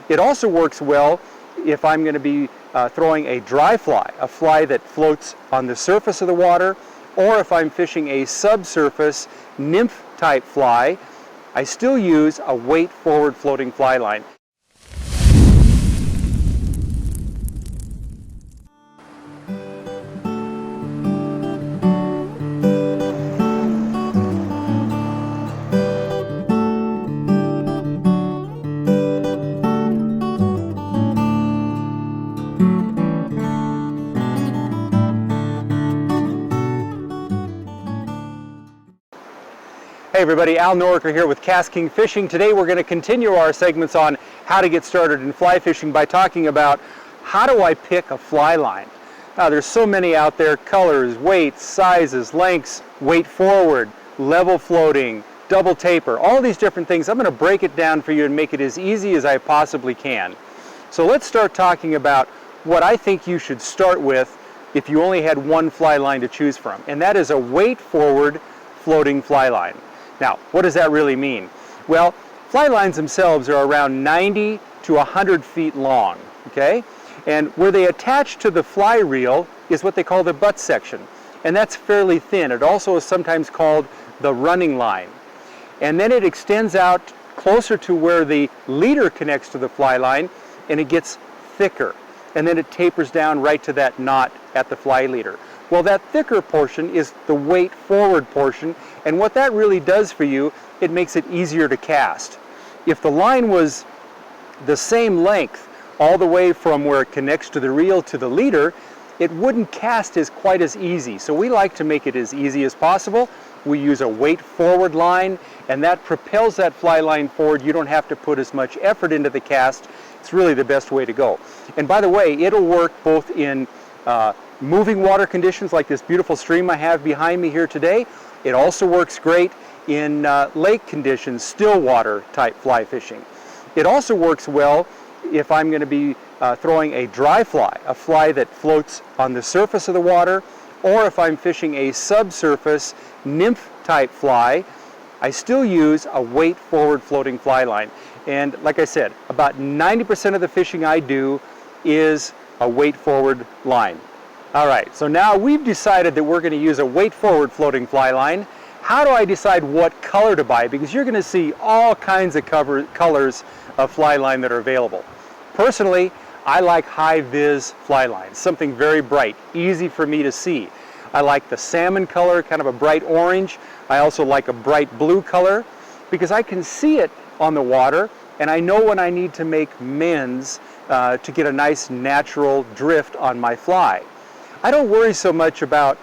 It also works well if I'm going to be throwing a dry fly, a fly that floats on the surface of the water, or if I'm fishing a subsurface nymph type fly, I still use a weight forward floating fly line. Hey everybody, Al Noriker here with KastKing Fishing. Today we're going to continue our segments on how to get started in fly fishing by talking about how do I pick a fly line. Now there's so many out there, colors, weights, sizes, lengths, weight forward, level floating, double taper, all these different things. I'm going to break it down for you and make it as easy as I possibly can. So let's start talking about what I think you should start with if you only had one fly line to choose from, and that is a weight forward floating fly line. Now, what does that really mean? Well, fly lines themselves are around 90 to 100 feet long, okay? And where they attach to the fly reel is what they call the butt section, and that's fairly thin. It also is sometimes called the running line. And then it extends out closer to where the leader connects to the fly line, and it gets thicker. And then it tapers down right to that knot at the fly leader. Well, that thicker portion is the weight forward portion, and what that really does for you, it makes it easier to cast. If the line was the same length all the way from where it connects to the reel to the leader, it wouldn't cast as quite as easy. So we like to make it as easy as possible. We use a weight forward line, and that propels that fly line forward. You don't have to put as much effort into the cast. It's really the best way to go. And by the way, it'll work both in moving water conditions like this beautiful stream I have behind me here today. It also works great in lake conditions, still water type fly fishing. It also works well if I'm going to be throwing a dry fly, a fly that floats on the surface of the water, or if I'm fishing a subsurface nymph type fly, I still use a weight forward floating fly line. And like I said, about 90% of the fishing I do is a weight forward line. All right, so now we've decided that we're going to use a weight forward floating fly line. How do I decide what color to buy? Because you're going to see all kinds of colors of fly line that are available. Personally, I like high vis fly lines, something very bright, easy for me to see. I like the salmon color, kind of a bright orange. I also like a bright blue color because I can see it on the water, and I know when I need to make mends to get a nice natural drift on my fly. I don't worry so much about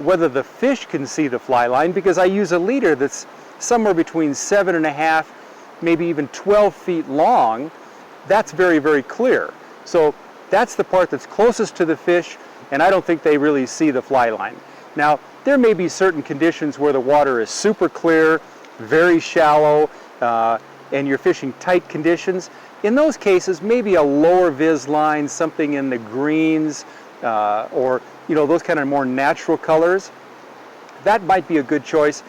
whether the fish can see the fly line because I use a leader that's somewhere between 7.5, maybe even 12 feet long. That's very, very clear. So that's the part that's closest to the fish, and I don't think they really see the fly line. Now, there may be certain conditions where the water is super clear, very shallow, and you're fishing tight conditions. In those cases, maybe a lower vis line, something in the greens, or those kind of more natural colors, that might be a good choice.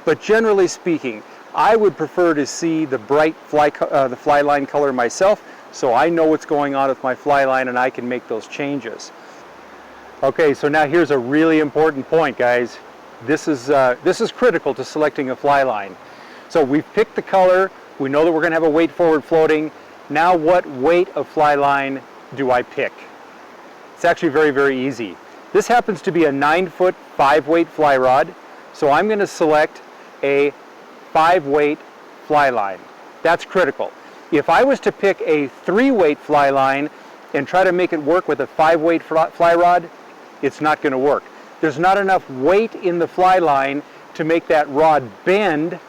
But generally speaking, I would prefer to see the bright the fly line color myself, so I know what's going on with my fly line and I can make those changes. Okay, so now here's a really important point, guys. This is critical to selecting a fly line. So we've picked the color. We know that we're going to have a weight forward floating. Now what weight of fly line do I pick? It's actually very, very easy. This happens to be a 9-foot 5-weight fly rod, so I'm going to select a 5-weight fly line. That's critical. If I was to pick a 3-weight fly line and try to make it work with a 5-weight fly rod, it's not going to work. There's not enough weight in the fly line to make that rod bend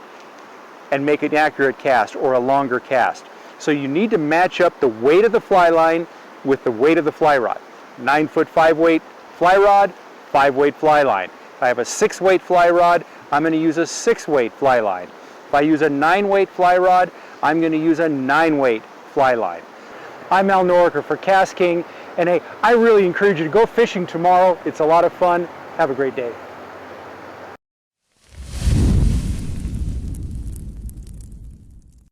and make an accurate cast or a longer cast. So you need to match up the weight of the fly line with the weight of the fly rod. 9-foot 5-weight fly rod, 5-weight fly line. If I have a 6-weight fly rod, I'm going to use a 6-weight fly line. If I use a 9-weight fly rod, I'm going to use a 9-weight fly line. I'm Al Noriker for KastKing, and hey, I really encourage you to go fishing tomorrow. It's a lot of fun. Have a great day.